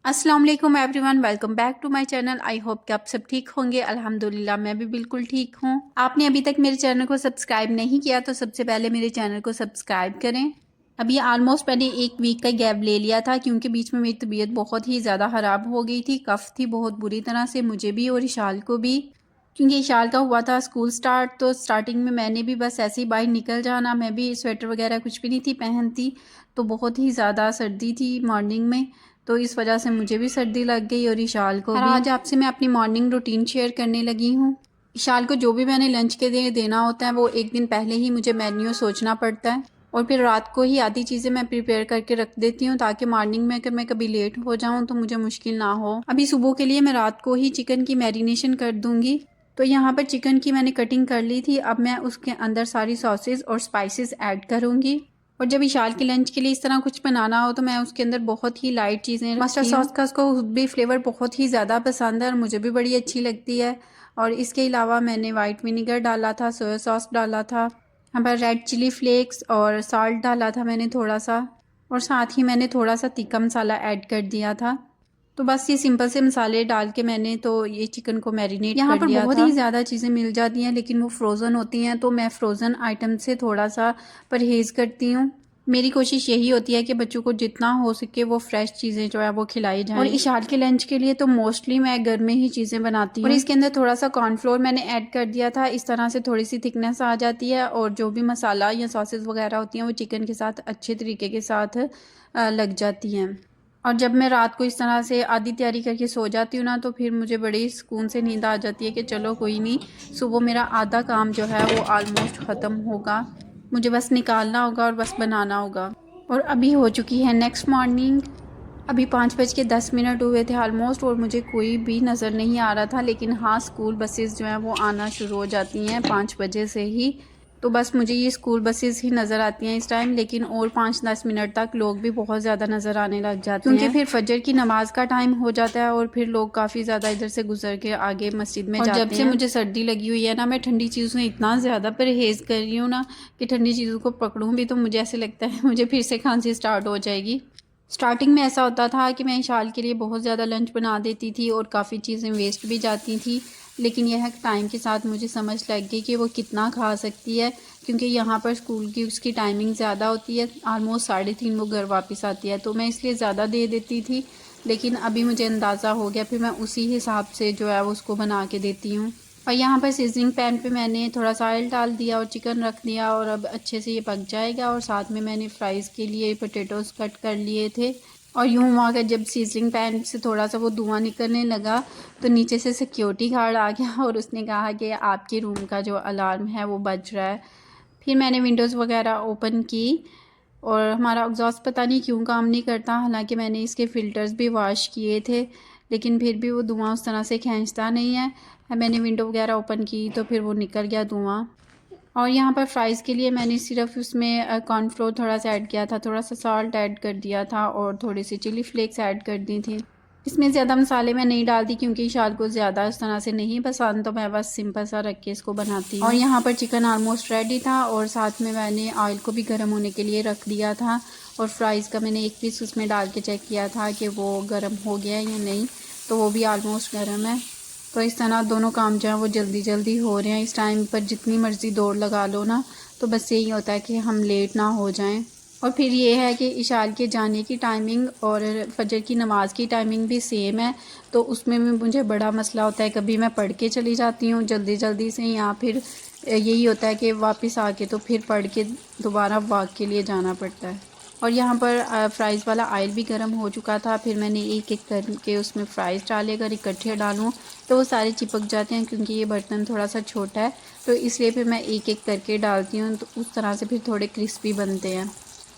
अस्सलाम वालेकुम everyone, welcome back to my channel. I hope कि आप सब ठीक होंगे। अल्हम्दुलिल्लाह मैं भी बिल्कुल ठीक हूँ। आपने अभी तक मेरे चैनल को सब्सक्राइब नहीं किया तो सबसे पहले मेरे चैनल को सब्सक्राइब करें। अभी ऑलमोस्ट मैंने एक वीक का गैप ले लिया था क्योंकि बीच में मेरी तबीयत बहुत ही ज़्यादा ख़राब हो गई थी। कफ़ थी बहुत बुरी तरह से, मुझे भी और इशाल को भी, क्योंकि इशाल का हुआ था स्कूल स्टार्ट। तो स्टार्टिंग में मैंने भी बस ऐसे ही बाहर निकल जाना, मैं भी स्वेटर वगैरह कुछ भी नहीं थी पहनती, तो बहुत ही ज़्यादा सर्दी थी मॉर्निंग में, तो इस वजह से मुझे भी सर्दी लग गई और इशाल को भी। आज आपसे मैं अपनी मॉर्निंग रूटीन शेयर करने लगी हूँ। इशाल को जो भी मैंने लंच के लिए देना होता है वो एक दिन पहले ही मुझे मेन्यू सोचना पड़ता है और फिर रात को ही आधी चीज़ें मैं प्रिपेयर करके रख देती हूँ ताकि मॉर्निंग में अगर मैं कभी लेट हो जाऊँ तो मुझे मुश्किल ना हो। अभी सुबह के लिए मैं रात को ही चिकन की मैरिनेशन कर दूँगी। तो यहाँ पर चिकन की मैंने कटिंग कर ली थी। अब मैं उसके अंदर सारी सॉसेज और स्पाइसेस ऐड करूँगी। और जब इशाल के लंच के लिए इस तरह कुछ बनाना हो तो मैं उसके अंदर बहुत ही लाइट चीज़ें मस्टर्ड सॉस का उसको भी फ्लेवर बहुत ही ज़्यादा पसंद है और मुझे भी बड़ी अच्छी लगती है। और इसके अलावा मैंने वाइट विनीगर डाला था, सोया सॉस डाला था, यहाँ पर रेड चिली फ्लेक्स और साल्ट डाला था मैंने थोड़ा सा, और साथ ही मैंने थोड़ा सा तीखा मसाला ऐड कर दिया था। तो बस ये सिंपल से मसाले डाल के मैंने तो ये चिकन को मैरिनेट यहाँ पर बहुत ही ज़्यादा चीज़ें मिल जाती हैं लेकिन वो फ्रोज़न होती हैं, तो मैं फ़्रोज़न आइटम से थोड़ा सा परहेज़ करती हूँ। मेरी कोशिश यही होती है कि बच्चों को जितना हो सके वो फ्रेश चीज़ें जो है वो खिलाई जाएं। और इशाल के लंच के लिए तो मोस्टली मैं घर में ही चीज़ें बनाती हूँ। और इसके अंदर थोड़ा सा कॉर्नफ्लोर मैंने ऐड कर दिया था, इस तरह से थोड़ी सी थिकनेस आ जाती है और जो भी मसाला या सॉसेस वगैरह होती हैं वो चिकन के साथ अच्छे तरीके के साथ लग जाती हैं। और जब मैं रात को इस तरह से आधी तैयारी करके सो जाती हूँ ना तो फिर मुझे बड़ी सुकून से नींद आ जाती है कि चलो कोई नहीं, सुबह मेरा आधा काम जो है वो ऑलमोस्ट ख़त्म होगा, मुझे बस निकालना होगा और बस बनाना होगा। और अभी हो चुकी है नेक्स्ट मॉर्निंग। अभी 5:10 हुए थे ऑलमोस्ट और मुझे कोई भी नज़र नहीं आ रहा था, लेकिन हाँ स्कूल बसेस जो हैं वो आना शुरू हो जाती हैं 5 बजे से ही। तो बस मुझे ये स्कूल बसेस ही नज़र आती हैं इस टाइम, लेकिन और 5-10 मिनट तक लोग भी बहुत ज़्यादा नज़र आने लग जाते हैं क्योंकि फिर फजर की नमाज का टाइम हो जाता है और फिर लोग काफ़ी ज़्यादा इधर से गुजर के आगे मस्जिद में जाते हैं। और जब से मुझे सर्दी लगी हुई है ना, मैं ठंडी चीज़ों से इतना ज़्यादा परहेज़ कर रही हूँ ना कि ठंडी चीज़ों को पकड़ूँ भी तो मुझे ऐसे लगता है मुझे फिर से खांसी स्टार्ट हो जाएगी। स्टार्टिंग में ऐसा होता था कि मैं इशाल के लिए बहुत ज़्यादा लंच बना देती थी और काफ़ी चीज़ें वेस्ट भी जाती थी, लेकिन यह टाइम के साथ मुझे समझ लग गई कि वो कितना खा सकती है, क्योंकि यहाँ पर स्कूल की उसकी टाइमिंग ज़्यादा होती है, ऑलमोस्ट 3:30 वो घर वापस आती है, तो मैं इसलिए ज़्यादा दे देती थी। लेकिन अभी मुझे अंदाज़ा हो गया, फिर मैं उसी हिसाब से जो है उसको बना के देती हूँ। और यहाँ पर सीजनिंग पैन पे मैंने थोड़ा सा ऑयल डाल दिया और चिकन रख दिया और अब अच्छे से ये पक जाएगा। और साथ में मैंने फ्राइज़ के लिए पोटैटोज़ कट कर लिए थे। और यूँ हुआ कि जब सीजनिंग पैन से थोड़ा सा वो धुआं निकलने लगा तो नीचे से सिक्योरिटी गार्ड आ गया और उसने कहा कि आपके रूम का जो अलार्म है वो बज रहा है। फिर मैंने विंडोज़ वगैरह ओपन की और हमारा एग्जॉस्ट पता नहीं क्यों काम नहीं करता, हालांकि मैंने इसके फ़िल्टर्स भी वॉश किए थे, लेकिन फिर भी वो धुआं उस तरह से खींचता नहीं है। मैंने विंडो वगैरह ओपन की तो फिर वो निकल गया धुआं। और यहाँ पर फ्राइज़ के लिए मैंने सिर्फ उसमें कॉर्नफ्लोर थोड़ा सा ऐड किया था, थोड़ा सा सॉल्ट ऐड कर दिया था और थोड़ी सी चिली फ्लेक्स ऐड कर दी थी। इसमें ज़्यादा मसाले मैं नहीं डालती क्योंकि इशाल को ज़्यादा इस तरह से नहीं पसंद, तो मैं बस सिंपल सा रख के इसको बनाती हूँ। और यहाँ पर चिकन ऑलमोस्ट रेडी था और साथ में मैंने ऑयल को भी गर्म होने के लिए रख दिया था और फ्राइज़ का मैंने एक पीस उसमें डाल के चेक किया था कि वो गर्म हो गया या नहीं, तो वो भी ऑलमोस्ट गर्म है। तो इस तरह दोनों काम जो है वो जल्दी जल्दी हो रहे हैं। इस टाइम पर जितनी मर्ज़ी दौड़ लगा लो ना, तो बस यही होता है कि हम लेट ना हो जाएं। और फिर ये है कि इशाल के जाने की टाइमिंग और फजर की नमाज़ की टाइमिंग भी सेम है, तो उसमें भी मुझे बड़ा मसला होता है। कभी मैं पढ़ के चली जाती हूँ जल्दी जल्दी से, या फिर यही होता है कि वापस आके तो फिर पढ़ के दोबारा वॉक के लिए जाना पड़ता है। और यहाँ पर फ्राइज़ वाला ऑयल भी गर्म हो चुका था, फिर मैंने एक एक करके उसमें फ़्राइज़ डाले। अगर इकट्ठे डालूँ तो वो सारे चिपक जाते हैं क्योंकि ये बर्तन थोड़ा सा छोटा है, तो इसलिए फिर मैं एक एक करके डालती हूँ, तो उस तरह से फिर थोड़े क्रिस्पी बनते हैं।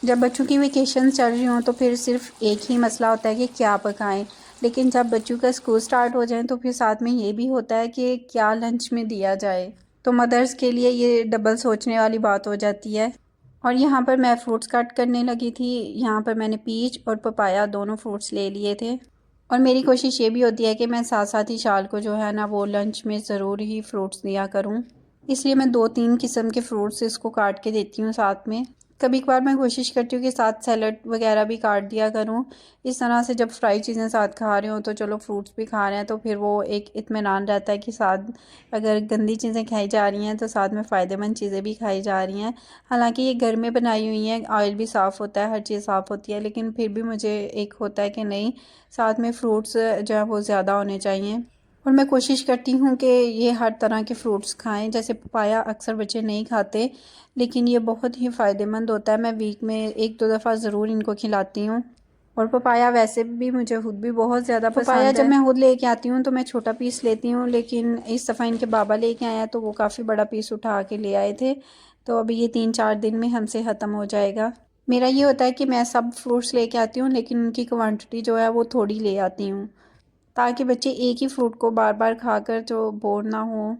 जब बच्चों की वेकेशन चल रही हों तो फिर सिर्फ एक ही मसला होता है कि क्या पकाएं, लेकिन जब बच्चों का स्कूल स्टार्ट हो जाए तो फिर साथ में ये भी होता है कि क्या लंच में दिया जाए, तो मदर्स के लिए ये डबल सोचने वाली बात हो जाती है। और यहाँ पर मैं फ्रूट्स कट करने लगी थी। यहाँ पर मैंने पीच और पपाया दोनों फ्रूट्स ले लिए थे और मेरी कोशिश ये भी होती है कि मैं साथ साथ ही शाल को जो है ना वो लंच में ज़रूर ही फ्रूट्स दिया करूँ, इसलिए मैं 2-3 किस्म के फ्रूट्स इसको काट के देती हूँ साथ में। कभी कभार मैं कोशिश करती हूँ कि साथ सैलड वगैरह भी काट दिया करूँ। इस तरह से जब फ्राई चीज़ें साथ खा रहे हो तो चलो फ्रूट्स भी खा रहे हैं, तो फिर वो एक इत्मीनान रहता है कि साथ अगर गंदी चीज़ें खाई जा रही हैं तो साथ में फ़ायदेमंद चीज़ें भी खाई जा रही हैं। हालांकि ये घर में बनाई हुई हैं, ऑयल भी साफ़ होता है, हर चीज़ साफ़ होती है, लेकिन फिर भी मुझे एक होता है कि नहीं, साथ में फ़्रूट्स जो है वो ज़्यादा होने चाहिए। और मैं कोशिश करती हूँ कि ये हर तरह के फ्रूट्स खाएं। जैसे पपाया अक्सर बच्चे नहीं खाते, लेकिन ये बहुत ही फ़ायदेमंद होता है। मैं वीक में एक दो दफ़ा ज़रूर इनको खिलाती हूँ। और पपाया वैसे भी मुझे खुद भी बहुत ज़्यादा पपाया पसंद जब है। मैं खुद लेके आती हूँ तो मैं छोटा पीस लेती हूँ, लेकिन इस दफ़ा इनके बाबा लेके आया तो वो काफ़ी बड़ा पीस उठा के ले आए थे। तो अभी ये 3-4 दिन में हमसे ख़त्म हो जाएगा। मेरा ये होता है कि मैं सब फ्रूट्स लेके आती हूँ, लेकिन उनकी क्वांटिटी जो है वो थोड़ी ले आती हूँ, ताकि बच्चे एक ही फ्रूट को बार बार खाकर जो बोर ना हो।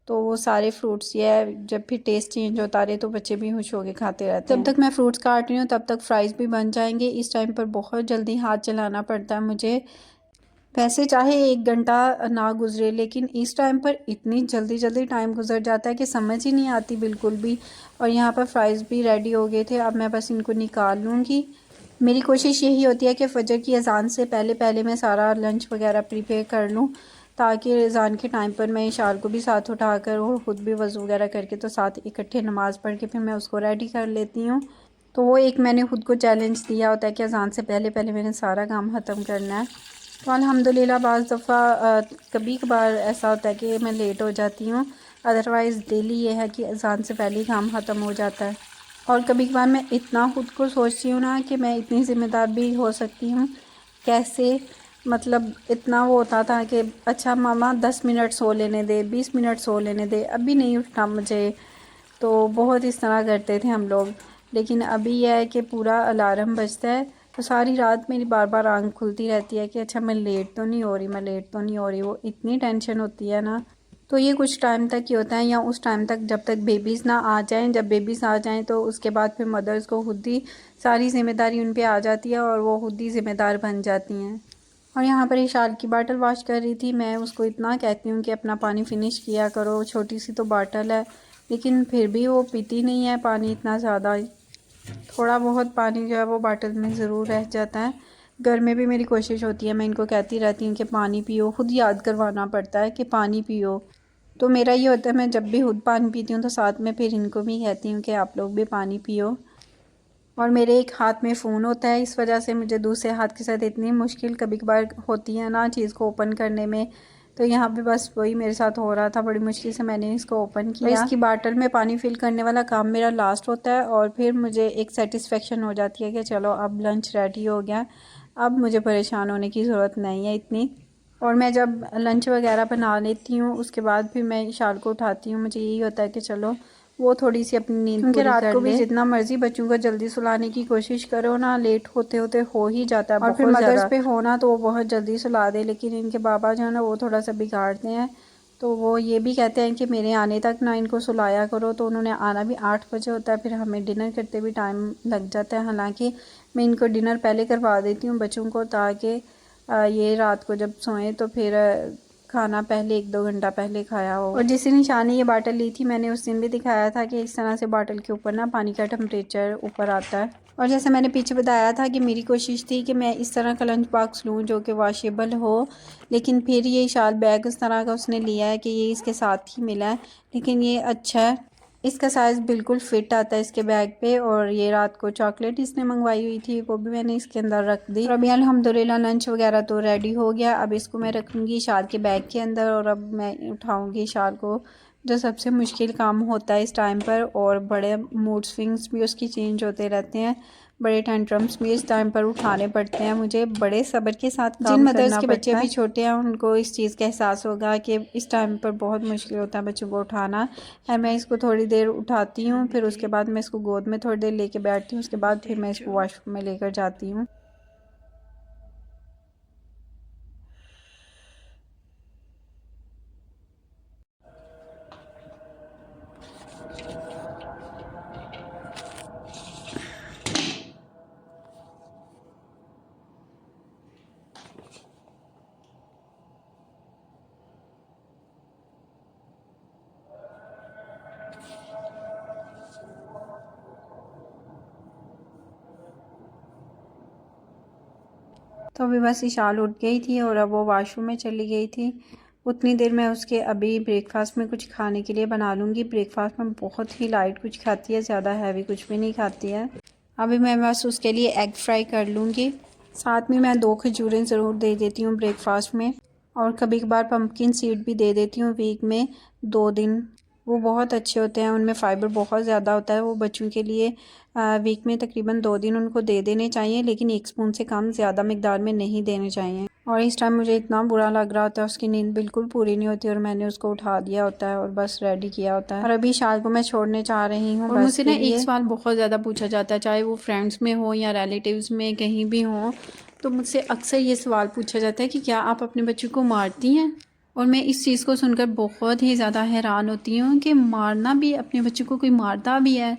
तो वो सारे फ्रूट्स ये है, जब भी टेस्ट चेंज होता रहे तो बच्चे भी खुश होकर खाते रहते हैं। जब तक मैं फ्रूट्स काट रही हूँ तब तक फ्राइज़ भी बन जाएंगे। इस टाइम पर बहुत जल्दी हाथ चलाना पड़ता है मुझे। वैसे चाहे 1 घंटा ना गुजरे, लेकिन इस टाइम पर इतनी जल्दी जल्दी टाइम गुजर जाता है कि समझ ही नहीं आती बिल्कुल भी। और यहाँ पर फ्राइज़ भी रेडी हो गए थे, अब मैं बस इनको निकाल लूँगी। मेरी कोशिश यही होती है कि फ़जर की अज़ान से पहले पहले मैं सारा लंच वगैरह प्रिपेयर कर लूँ, ताकि अज़ान के टाइम पर मैं इशार को भी साथ उठाकर और ख़ुद भी वज़ू वगैरह करके तो साथ इकट्ठे नमाज़ पढ़ के फिर मैं उसको रेडी कर लेती हूँ। तो वो एक मैंने ख़ुद को चैलेंज दिया होता है कि अज़ान से पहले पहले मैंने सारा काम ख़त्म करना है। तो अल्हम्दुलिल्लाह बाज़ दफ़ा कभी कभार ऐसा होता है कि मैं लेट हो जाती हूँ, अदरवाइज़ डेली ये है कि अज़ान से पहले ही काम ख़त्म हो जाता है। और कभी कभार मैं इतना ख़ुद को सोचती हूँ ना कि मैं इतनी ज़िम्मेदार भी हो सकती हूँ कैसे। मतलब इतना वो होता था कि अच्छा मामा 10 मिनट सो लेने दे, 20 मिनट सो लेने दे, अभी नहीं उठना मुझे। तो बहुत इस तरह करते थे हम लोग। लेकिन अभी यह है कि पूरा अलार्म बजता है तो सारी रात मेरी बार बार आंख खुलती रहती है कि अच्छा मैं लेट तो नहीं हो रही, मैं लेट तो नहीं हो रही। वो इतनी टेंशन होती है ना। तो ये कुछ टाइम तक ही होता है, या उस टाइम तक जब तक बेबीज़ ना आ जाएं। जब बेबीज़ आ जाएं तो उसके बाद फिर मदर्स को खुद ही सारी ज़िम्मेदारी उन पे आ जाती है और वो खुद ही ज़िम्मेदार बन जाती हैं। और यहाँ पर इशाल की बाटल वॉश कर रही थी। मैं उसको इतना कहती हूँ कि अपना पानी फ़िनिश किया करो, छोटी सी तो बाटल है, लेकिन फिर भी वो पीती नहीं है पानी इतना ज़्यादा। थोड़ा बहुत पानी जो है वो बाटल में ज़रूर रह जाता है। घर में भी मेरी कोशिश होती है, मैं इनको कहती रहती हूँ कि पानी पियो, खुद याद करवाना पड़ता है कि पानी पियो। तो मेरा ये होता है मैं जब भी खुद पानी पीती हूँ तो साथ में फिर इनको भी कहती हूँ कि आप लोग भी पानी पियो। और मेरे एक हाथ में फ़ोन होता है, इस वजह से मुझे दूसरे हाथ के साथ इतनी मुश्किल कभी कभार होती है ना चीज़ को ओपन करने में। तो यहाँ पे बस वही मेरे साथ हो रहा था, बड़ी मुश्किल से मैंने इसको ओपन किया। और इसकी बाटल में पानी फिल करने वाला काम मेरा लास्ट होता है, और फिर मुझे एक सेटिस्फेक्शन हो जाती है कि चलो अब लंच रेडी हो गया, अब मुझे परेशान होने की ज़रूरत नहीं है इतनी। और मैं जब लंच वगैरह बना लेती हूँ उसके बाद फिर मैं इशाल को उठाती हूँ। मुझे यही होता है कि चलो वो थोड़ी सी अपनी नींद क्योंकि रात को भी जितना मर्जी बच्चों को जल्दी सुलाने की कोशिश करो ना, लेट होते होते हो ही जाता है। और फिर मदर्स पे हो ना तो वो बहुत जल्दी सुला दे, लेकिन इनके बाबा जो है ना वो थोड़ा सा बिगाड़ते हैं। तो वो ये भी कहते हैं कि मेरे आने तक ना इनको सुलाया करो। तो उन्होंने आना भी 8 बजे होता है, फिर हमें डिनर करते भी टाइम लग जाता है। हालांकि मैं इनको डिनर पहले करवा देती हूँ बच्चों को, ताकि ये रात को जब सोएं तो फिर खाना पहले 1-2 घंटा पहले खाया हो। और जिस निशानी ये बाटल ली थी मैंने उस दिन भी दिखाया था कि इस तरह से बाटल के ऊपर ना पानी का टेम्परेचर ऊपर आता है। और जैसे मैंने पीछे बताया था कि मेरी कोशिश थी कि मैं इस तरह का लंच बॉक्स लूँ जो कि वॉशेबल हो, लेकिन फिर ये शाल बैग उस तरह का उसने लिया है कि ये इसके साथ ही मिला है। लेकिन ये अच्छा है, इसका साइज़ बिल्कुल फिट आता है इसके बैग पे। और ये रात को चॉकलेट इसने मंगवाई हुई थी वो भी मैंने इसके अंदर रख दी। और अभी अल्हम्दुलिल्लाह लंच वगैरह तो रेडी हो गया। अब इसको मैं रखूँगी शाल के बैग के अंदर, और अब मैं उठाऊँगी शाल को, जो सबसे मुश्किल काम होता है इस टाइम पर। और बड़े मूड स्विंग्स भी उसकी चेंज होते रहते हैं, बड़े टेंट्रम्स भी इस टाइम पर उठाने पड़ते हैं मुझे, बड़े सब्र के साथ काम करना पड़ता है। जिन मदर्स के बच्चे भी छोटे हैं उनको इस चीज़ का एहसास होगा कि इस टाइम पर बहुत मुश्किल होता है बच्चों को उठाना है। मैं इसको थोड़ी देर उठाती हूँ, फिर उसके बाद मैं इसको गोद में थोड़ी देर लेके बैठती हूँ, उसके बाद फिर मैं इसको वॉशरूम में लेकर जाती हूँ। तो अभी बस इशाल उठ गई थी और अब वो वॉशरूम में चली गई थी। उतनी देर में उसके अभी ब्रेकफास्ट में कुछ खाने के लिए बना लूँगी। ब्रेकफास्ट में बहुत ही लाइट कुछ खाती है, ज़्यादा हैवी कुछ भी नहीं खाती है। अभी मैं बस उसके लिए एग फ्राई कर लूँगी। साथ में मैं 2 खजूरें ज़रूर दे देती हूँ ब्रेकफास्ट में, और कभी कभार पम्पकिन सीड भी दे देती हूँ वीक में 2 दिन। वो बहुत अच्छे होते हैं, उनमें फ़ाइबर बहुत ज़्यादा होता है। वो बच्चों के लिए वीक में तकरीबन 2 दिन उनको दे देने चाहिए, लेकिन 1 स्पून से कम ज़्यादा मिकदार में नहीं देने चाहिए। और इस टाइम मुझे इतना बुरा लग रहा होता है, उसकी नींद बिल्कुल पूरी नहीं होती और मैंने उसको उठा दिया होता है और बस रेडी किया होता है। और अभी शाल को मैं छोड़ने चाह रही हूँ। और मुझसे ना एक सवाल बहुत ज़्यादा पूछा जाता है, चाहे वो फ्रेंड्स में हो या रिलेटिव्स में कहीं भी हो, तो मुझसे अक्सर ये सवाल पूछा जाता है कि क्या आप अपने बच्चों को मारती हैं। और मैं इस चीज़ को सुनकर बहुत ही ज़्यादा हैरान होती हूँ कि मारना भी, अपने बच्चों को कोई मारता भी है।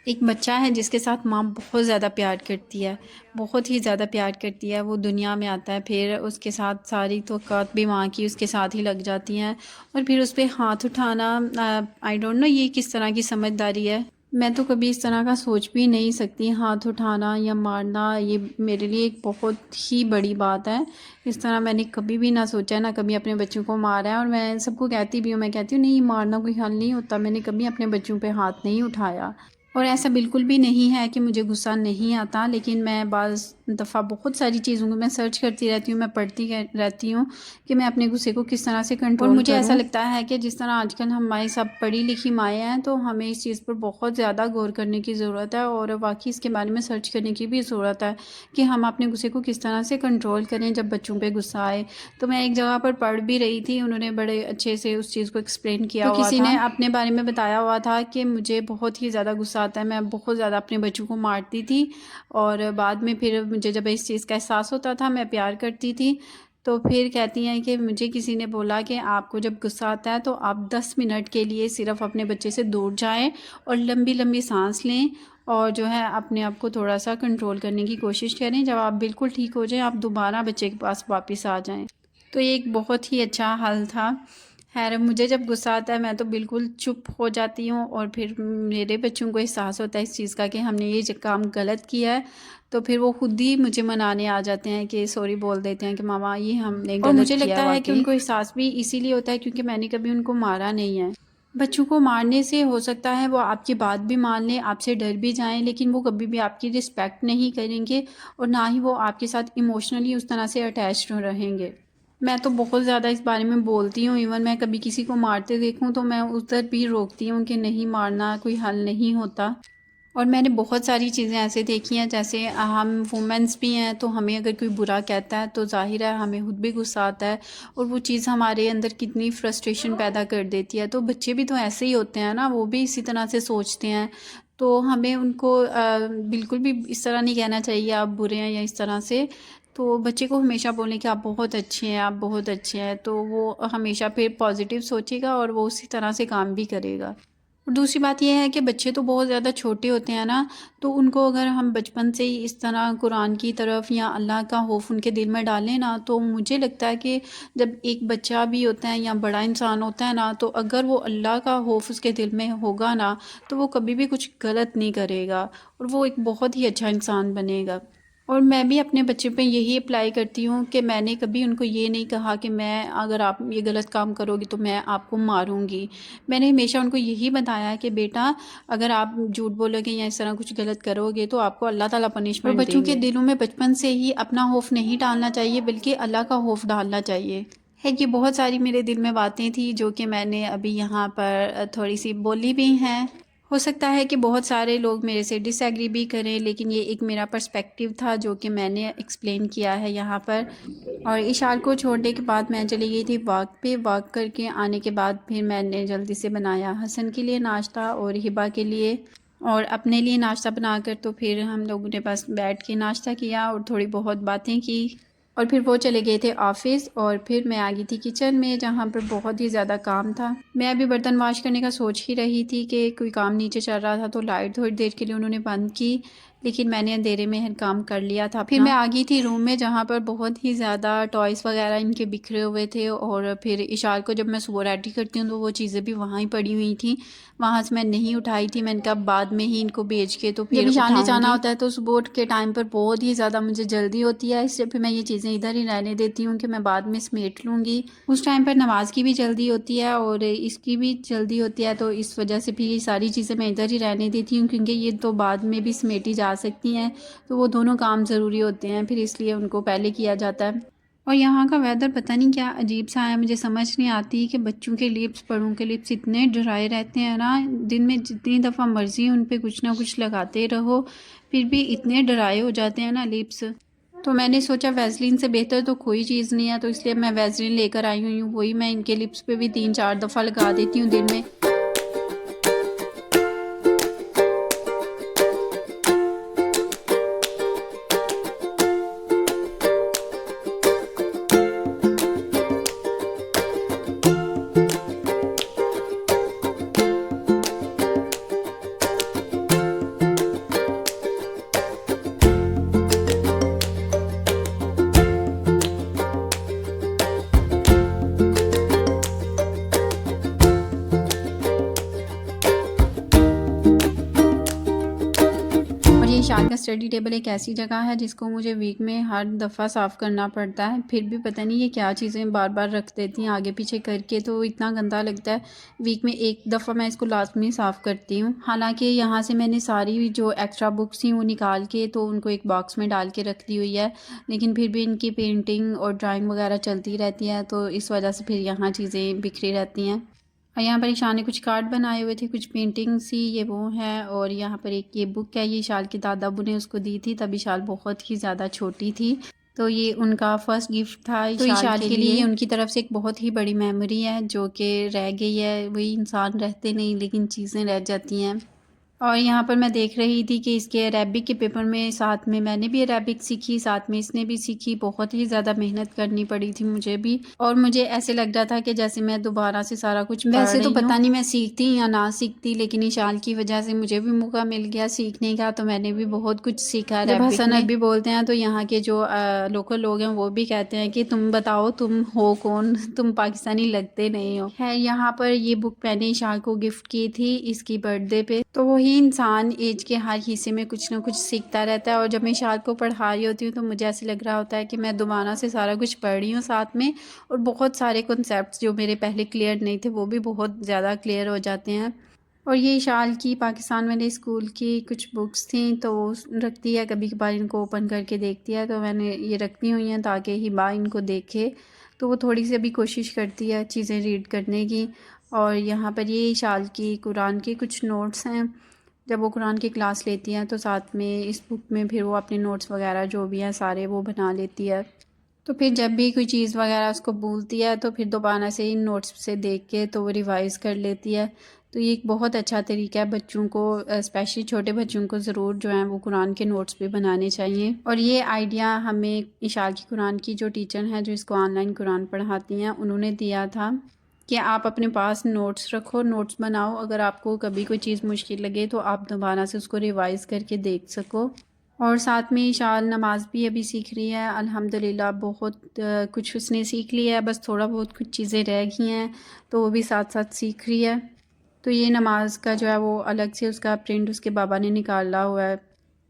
एक बच्चा है जिसके साथ माँ बहुत ज़्यादा प्यार करती है, बहुत ही ज़्यादा प्यार करती है। वो दुनिया में आता है, फिर उसके साथ सारी तवक्कुआत भी माँ की उसके साथ ही लग जाती हैं, और फिर उस पर हाथ उठाना, आई डोंट नो ये किस तरह की समझदारी है। मैं तो कभी इस तरह का सोच भी नहीं सकती। हाथ उठाना या मारना ये मेरे लिए एक बहुत ही बड़ी बात है। इस तरह मैंने कभी भी ना सोचा है, ना कभी अपने बच्चों को मारा है। और मैं सबको कहती भी हूँ, मैं कहती हूँ नहीं, मारना कोई हल नहीं होता। मैंने कभी अपने बच्चों पे हाथ नहीं उठाया। और ऐसा बिल्कुल भी नहीं है कि मुझे गुस्सा नहीं आता, लेकिन मैं बाज़ दफ़ा बहुत सारी चीज़ों को मैं सर्च करती रहती हूँ, मैं पढ़ती रहती हूँ कि मैं अपने गुस्से को किस तरह से कंट्रोल करूँ। और मुझे ऐसा लगता है कि जिस तरह आजकल हमारी सब पढ़ी लिखी माएँ हैं, तो हमें इस चीज़ पर बहुत ज़्यादा गौर करने की ज़रूरत है और वाकई इसके बारे में सर्च करने की भी ज़रूरत है कि हम अपने गुस्से को किस तरह से कंट्रोल करें जब बच्चों पर गुस्सा आए। तो मैं एक जगह पर पढ़ भी रही थी, उन्होंने बड़े अच्छे से उस चीज़ को एक्सप्लेन किया हुआ था। किसी ने अपने बारे में बताया हुआ था कि मुझे बहुत ही ज़्यादा गुस्सा आता है, मैं बहुत ज़्यादा अपने बच्चों को मारती थी, और बाद में फिर मुझे जब इस चीज़ का एहसास होता था, मैं प्यार करती थी। तो फिर कहती हैं कि मुझे किसी ने बोला कि आपको जब गुस्सा आता है तो आप 10 मिनट के लिए सिर्फ अपने बच्चे से दूर जाएं और लंबी लंबी सांस लें, और जो है अपने आप को थोड़ा सा कंट्रोल करने की कोशिश करें। जब आप बिल्कुल ठीक हो जाएं, आप दोबारा बच्चे के पास वापस आ जाएं। तो ये एक बहुत ही अच्छा हल था। खैर, मुझे जब गुस्सा आता है मैं तो बिल्कुल चुप हो जाती हूँ, और फिर मेरे बच्चों को एहसास होता है इस चीज़ का कि हमने ये काम गलत किया है, तो फिर वो खुद ही मुझे मनाने आ जाते हैं कि सॉरी बोल देते हैं कि मामा ये हमने गलत किया। और मुझे लगता है कि उनको एहसास भी इसीलिए होता है क्योंकि मैंने कभी उनको मारा नहीं है। बच्चों को मारने से हो सकता है वो आपकी बात भी मान लें, आपसे डर भी जाएं, लेकिन वो कभी भी आपकी रिस्पेक्ट नहीं करेंगे और ना ही वो आपके साथ इमोशनली उस तरह से अटैच्ड रहेंगे। मैं तो बहुत ज़्यादा इस बारे में बोलती हूँ, इवन मैं कभी किसी को मारते देखूँ तो मैं उधर भी रोकती हूँ कि नहीं मारना, कोई हल नहीं होता। और मैंने बहुत सारी चीज़ें ऐसे देखी हैं, जैसे हम वुमेंस भी हैं, तो हमें अगर कोई बुरा कहता है तो ज़ाहिर है हमें खुद भी गुस्सा आता है, और वो चीज़ हमारे अंदर कितनी फ्रस्ट्रेशन पैदा कर देती है। तो बच्चे भी तो ऐसे ही होते हैं ना, वो भी इसी तरह से सोचते हैं। तो हमें उनको बिल्कुल भी इस तरह नहीं कहना चाहिए आप बुरे हैं या इस तरह से। तो बच्चे को हमेशा बोलें कि आप बहुत अच्छे हैं, आप बहुत अच्छे हैं, तो वो हमेशा फिर पॉजिटिव सोचेगा और वो उसी तरह से काम भी करेगा। और दूसरी बात यह है कि बच्चे तो बहुत ज़्यादा छोटे होते हैं ना, तो उनको अगर हम बचपन से ही इस तरह कुरान की तरफ या अल्लाह का खौफ उनके दिल में डालें ना, तो मुझे लगता है कि जब एक बच्चा भी होता है या बड़ा इंसान होता है ना, तो अगर वो अल्लाह का खौफ उसके दिल में होगा ना, तो वो कभी भी कुछ गलत नहीं करेगा और वो एक बहुत ही अच्छा इंसान बनेगा। और मैं भी अपने बच्चे पे यही अप्लाई करती हूँ कि मैंने कभी उनको ये नहीं कहा कि मैं, अगर आप ये गलत काम करोगी तो मैं आपको मारूंगी। मैंने हमेशा उनको यही बताया कि बेटा, अगर आप झूठ बोलोगे या इस तरह कुछ गलत करोगे तो आपको अल्लाह ताला पनिशमेंट देंगे। बच्चों के दिलों में बचपन से ही अपना खौफ नहीं डालना चाहिए, बल्कि अल्लाह का खौफ डालना चाहिए। है कि बहुत सारी मेरे दिल में बातें थी जो कि मैंने अभी यहाँ पर थोड़ी सी बोली भी हैं। हो सकता है कि बहुत सारे लोग मेरे से डिसएग्री भी करें, लेकिन ये एक मेरा पर्सपेक्टिव था जो कि मैंने एक्सप्लेन किया है यहाँ पर। और इशाल को छोड़ने के बाद मैं चली गई थी वॉक पे। वॉक करके आने के बाद फिर मैंने जल्दी से बनाया हसन के लिए नाश्ता और हिबा के लिए, और अपने लिए नाश्ता बनाकर तो फिर हम लोगों ने बस बैठ के नाश्ता किया और थोड़ी बहुत बातें की, और फिर वो चले गए थे ऑफिस। और फिर मैं आ गई थी किचन में, जहाँ पर बहुत ही ज़्यादा काम था। मैं अभी बर्तन वॉश करने का सोच ही रही थी कि कोई काम नीचे चल रहा था, तो लाइट थोड़ी देर के लिए उन्होंने बंद की। लेकिन मैंने अंधेरे में हर काम कर लिया था। फिर मैं आ गई थी रूम में जहाँ पर बहुत ही ज़्यादा टॉयज़ वगैरह इनके बिखरे हुए थे, और फिर इशार को जब मैं सुबह रेडी करती हूँ तो वो चीज़ें भी वहाँ ही पड़ी हुई थी, वहाँ से मैं नहीं उठाई थी। मैंने कहा बाद में ही इनको बेच के तो फिर इशार ने जाना होता है, तो सुबह के टाइम पर बहुत ही ज़्यादा मुझे जल्दी होती है, इसलिए फिर मैं ये चीज़ें इधर ही रहने देती हूँ कि मैं बाद में समेट लूँगी। उस टाइम पर नमाज की भी जल्दी होती है और इसकी भी जल्दी होती है, तो इस वजह से फिर ये सारी चीज़ें मैं इधर ही रहने देती हूँ, क्योंकि ये तो बाद में भी समेटी जा सकती हैं, तो वो दोनों काम ज़रूरी होते हैं, फिर इसलिए उनको पहले किया जाता है। और यहाँ का वेदर पता नहीं क्या अजीब सा है, मुझे समझ नहीं आती कि बच्चों के लिप्स, बड़ों के लिप्स इतने ड्राई रहते हैं ना, दिन में जितनी दफ़ा मर्ज़ी उन पे कुछ ना कुछ लगाते रहो फिर भी इतने ड्राई हो जाते हैं ना लिप्स। तो मैंने सोचा वैसलीन से बेहतर तो कोई चीज़ नहीं है, तो इसलिए मैं वैसलीन लेकर आई हुई हूँ, वही मैं इनके लिप्स पे भी 3-4 दफ़ा लगा देती हूँ दिन में। इशार का स्टडी टेबल एक ऐसी जगह है जिसको मुझे वीक में हर दफ़ा साफ़ करना पड़ता है, फिर भी पता नहीं ये क्या चीज़ें बार बार रख देती हैं आगे पीछे करके, तो इतना गंदा लगता है। वीक में एक दफ़ा मैं इसको लाजमी साफ़ करती हूँ। हालांकि यहाँ से मैंने सारी जो एक्स्ट्रा बुक्स थी वो निकाल के तो उनको एक बॉक्स में डाल के रख दी हुई है, लेकिन फिर भी इनकी पेंटिंग और ड्राइंग वगैरह चलती रहती है, तो इस वजह से फिर यहाँ चीज़ें बिखरी रहती हैं। और यहाँ पर ईशान ने कुछ कार्ड बनाए हुए थे, कुछ पेंटिंग सी, ये वो है। और यहाँ पर एक ये बुक है, ये ईशान के दादा अबू ने उसको दी थी, तब ईशान बहुत ही ज़्यादा छोटी थी, तो ये उनका फर्स्ट गिफ्ट था तो ईशान के लिए। उनकी तरफ से एक बहुत ही बड़ी मेमोरी है जो कि रह गई है। वही इंसान रहते नहीं लेकिन चीज़ें रह जाती हैं। और यहाँ पर मैं देख रही थी कि इसके अरेबिक के पेपर में साथ में मैंने भी अरेबिक सीखी, साथ में इसने भी सीखी। बहुत ही ज़्यादा मेहनत करनी पड़ी थी मुझे भी, और मुझे ऐसे लग रहा था कि जैसे मैं दोबारा से सारा कुछ वैसे तो पता नहीं मैं सीखती या ना सीखती, लेकिन ईशान की वजह से मुझे भी मौका मिल गया सीखने का, तो मैंने भी बहुत कुछ सीखा। जब हसन अब्बी बोलते हैं तो यहाँ के जो लोकल लोग हैं वो भी कहते हैं कि तुम बताओ तुम हो कौन, तुम पाकिस्तानी लगते नहीं हो। है यहाँ पर ये बुक मैंने ईशान को गिफ्ट की थी इसकी बर्थडे पे। तो वही इंसान एज के हर हिस्से में कुछ ना कुछ सीखता रहता है, और जब मैं इशार को पढ़ा रही होती हूँ तो मुझे ऐसे लग रहा होता है कि मैं दोबारा से सारा कुछ पढ़ रही हूँ साथ में, और बहुत सारे कॉन्सेप्ट्स जो मेरे पहले क्लियर नहीं थे वो भी बहुत ज़्यादा क्लियर हो जाते हैं। और ये इशाल की पाकिस्तान वाले स्कूल की कुछ बुक्स थी तो रखती है, कभी कभार इनको ओपन करके देखती है, तो मैंने ये रखती हुई हैं ताकि हिबा इनको देखे, तो वो थोड़ी सी अभी कोशिश करती है चीज़ें रीड करने की। और यहाँ पर ये इशाल की कुरान के कुछ नोट्स हैं, जब वो कुरान की क्लास लेती हैं तो साथ में इस बुक में फिर वो अपने नोट्स वगैरह जो भी हैं सारे वो बना लेती है। तो फिर जब भी कोई चीज़ वगैरह उसको भूलती है तो फिर दोबारा से इन नोट्स से देख के तो वो रिवाइज़ कर लेती है। तो ये एक बहुत अच्छा तरीका है बच्चों को, स्पेशली छोटे बच्चों को ज़रूर जो है वो कुरान के नोट्स भी बनाने चाहिए। और ये आइडिया हमें इशाल की कुरान की जो टीचर हैं जो इसको ऑनलाइन कुरान पढ़ाती हैं उन्होंने दिया था कि आप अपने पास नोट्स रखो, नोट्स बनाओ, अगर आपको कभी कोई चीज़ मुश्किल लगे तो आप दोबारा से उसको रिवाइज़ करके देख सको। और साथ में इशाल नमाज भी अभी सीख रही है अल्हम्दुलिल्लाह, बहुत कुछ उसने सीख लिया है, बस थोड़ा बहुत कुछ चीज़ें रह गई हैं तो वो भी साथ साथ सीख रही है। तो ये नमाज का जो है वो अलग से उसका प्रिंट उसके बाबा ने निकाला हुआ है।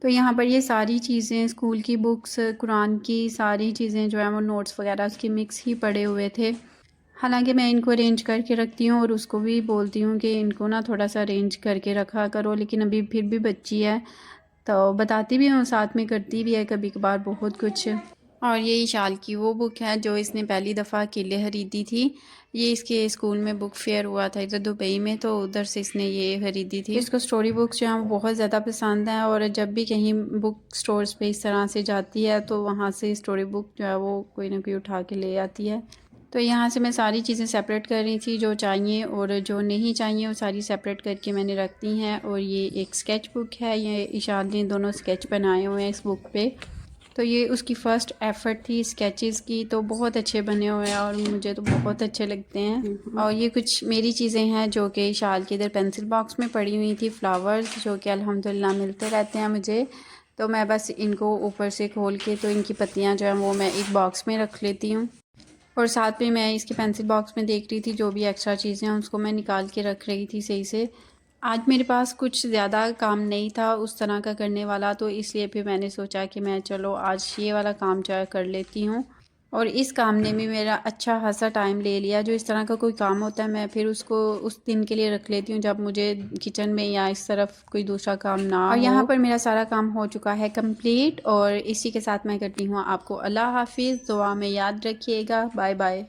तो यहाँ पर ये सारी चीज़ें स्कूल की बुक्स, कुरान की सारी चीज़ें जो है वो नोट्स वगैरह उसके मिक्स ही पड़े हुए थे। हालांकि मैं इनको अरेंज करके रखती हूँ और उसको भी बोलती हूँ कि इनको ना थोड़ा सा अरेंज करके रखा करो, लेकिन अभी फिर भी बच्ची है तो बताती भी हूँ, साथ में करती भी है कभी कभार बहुत कुछ। और ये इशाल की वो बुक है जो इसने पहली दफ़ा अकेले खरीदी थी। ये इसके स्कूल में बुक फेयर हुआ था इधर दुबई में, तो उधर से इसने ये खरीदी थी। इसको स्टोरी बुक्स जो हैं वो बहुत ज़्यादा पसंद हैं, और जब भी कहीं बुक स्टोर्स पे इस तरह से जाती है तो वहाँ से स्टोरी बुक जो है वो कोई ना कोई उठा के ले आती है। तो यहाँ से मैं सारी चीज़ें सेपरेट कर रही थी, जो चाहिए और जो नहीं चाहिए वो सारी सेपरेट करके मैंने रख दी हैं। और ये एक स्केच बुक है, ये इशाल ने दोनों स्केच बनाए हुए हैं इस बुक पे, तो ये उसकी फ़र्स्ट एफ़र्ट थी स्केचेस की, तो बहुत अच्छे बने हुए हैं और मुझे तो बहुत अच्छे लगते हैं। और ये कुछ मेरी चीज़ें हैं जो कि इशाल के इधर पेंसिल बॉक्स में पड़ी हुई थी, फ्लावर्स जो कि अल्हम्दुलिल्लाह मिलते रहते हैं मुझे, तो मैं बस इनको ऊपर से खोल के तो इनकी पत्तियाँ जो हैं वो मैं एक बॉक्स में रख लेती हूँ। और साथ में मैं इसके पेंसिल बॉक्स में देख रही थी जो भी एक्स्ट्रा चीज़ें हैं उसको मैं निकाल के रख रही थी सही से। आज मेरे पास कुछ ज़्यादा काम नहीं था उस तरह का करने वाला, तो इसलिए फिर मैंने सोचा कि मैं चलो आज ये वाला काम जो है कर लेती हूँ। और इस काम ने भी मेरा अच्छा खासा टाइम ले लिया। जो इस तरह का कोई काम होता है मैं फिर उसको उस दिन के लिए रख लेती हूँ जब मुझे किचन में या इस तरफ कोई दूसरा काम ना हो। और यहाँ पर मेरा सारा काम हो चुका है कंप्लीट, और इसी के साथ मैं करती हूँ आपको अल्लाह हाफिज़। दुआ में याद रखिएगा। Bye bye.